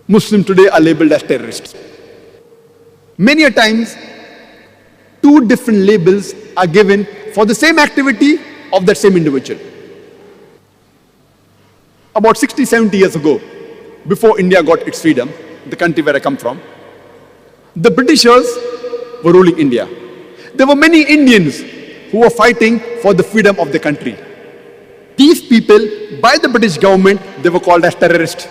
Muslims today are labeled as terrorists. Many a times, two different labels are given for the same activity of that same individual. About 60, 70 years ago, before India got its freedom, the country where I come from, the Britishers were ruling India. There were many Indians who were fighting for the freedom of the country. These people, by the British government, they were called as terrorists.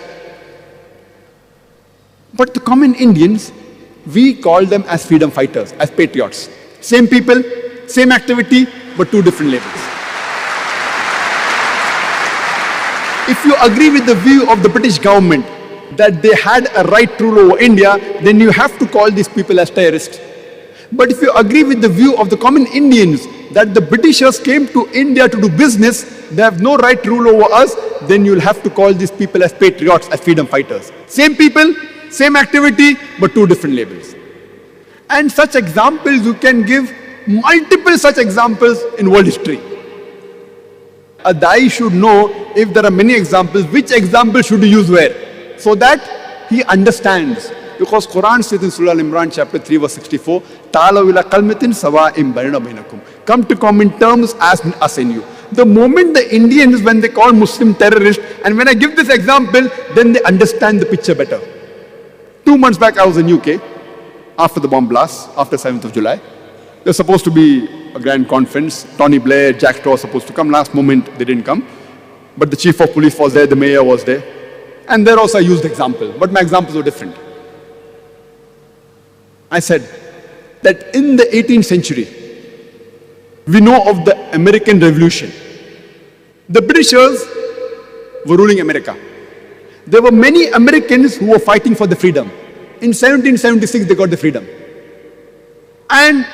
But the common Indians, we call them as freedom fighters, as patriots. Same people, same activity, but two different labels. If you agree with the view of the British government that they had a right to rule over India, then you have to call these people as terrorists. But if you agree with the view of the common Indians that the Britishers came to India to do business, they have no right to rule over us, then you'll have to call these people as patriots, as freedom fighters. Same people, same activity, but two different labels. And such examples, you can give multiple such examples in world history. A Dai should know, if there are many examples, which example should you use where, so that he understands. Because Quran says in Surah Al-Imran chapter 3 verse 64, Ta'alaw ila kalmatin sawa'in bainana bainakum. Come to common terms as us and you. The moment the Indians, when they call Muslim terrorists, and when I give this example, then they understand the picture better. 2 months back I was in UK, after the bomb blast, after 7th of July. There was supposed to be a grand conference. Tony Blair, Jack Straw was supposed to come. Last moment they didn't come. But the chief of police was there, the mayor was there. And there also I used example, but my examples were different. I said that in the 18th century, we know of the American Revolution. The Britishers were ruling America. There were many Americans who were fighting for the freedom. In 1776, they got the freedom. And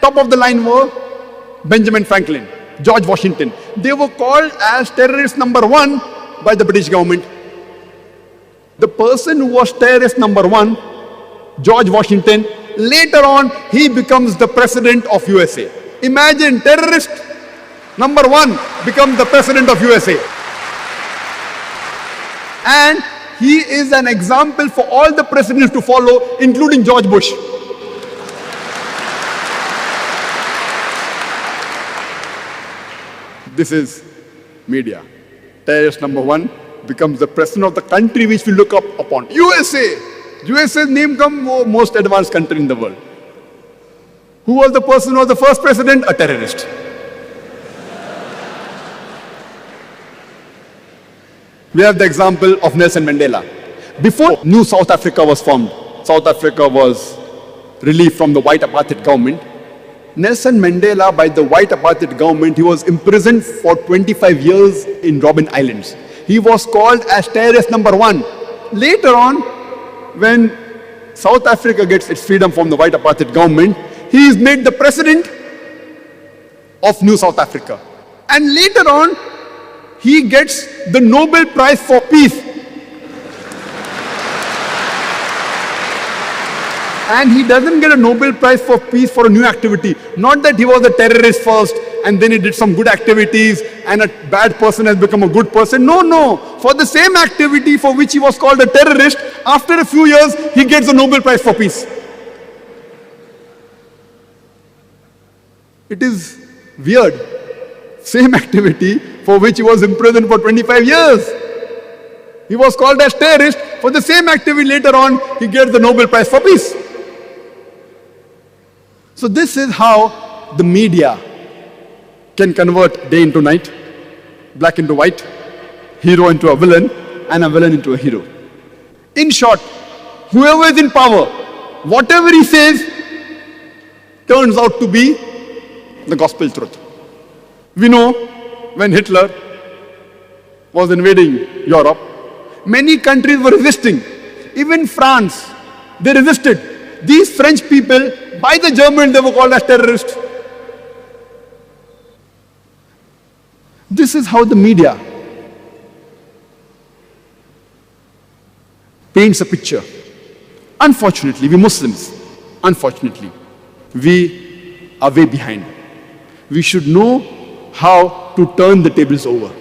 top of the line were Benjamin Franklin, George Washington. They were called as terrorist number 1 by the British government. The person who was terrorist number 1, George Washington, later on, he becomes the president of USA. Imagine, terrorist number 1 becomes the president of USA. And he is an example for all the presidents to follow, including George Bush. This is media. Terrorist number 1 becomes the president of the country which we look up upon. USA! USA's name comes most advanced country in the world. Who was the person who was the first president? A terrorist. We have the example of Nelson Mandela. Before New South Africa was formed, South Africa was relieved from the white apartheid government. Nelson Mandela, by the white apartheid government, he was imprisoned for 25 years in Robben Islands. He was called as terrorist number 1. Later on, when South Africa gets its freedom from the white apartheid government, he is made the president of New South Africa. And later on, he gets the Nobel Prize for Peace. And he doesn't get a Nobel Prize for Peace for a new activity. Not that he was a terrorist first and then he did some good activities and a bad person has become a good person. No, no. For the same activity for which he was called a terrorist, after a few years, he gets the Nobel Prize for Peace. It is weird. Same activity for which he was imprisoned for 25 years. He was called as terrorist. For the same activity later on, he gets the Nobel Prize for Peace. So this is how the media can convert day into night, black into white, hero into a villain, and a villain into a hero. In short, whoever is in power, whatever he says, turns out to be the gospel truth. We know when Hitler was invading Europe, many countries were resisting. Even France, they resisted. These French people, by the Germans, they were called as terrorists. This is how the media paints a picture. Unfortunately, we Muslims, unfortunately, we are way behind. We should know how to turn the tables over.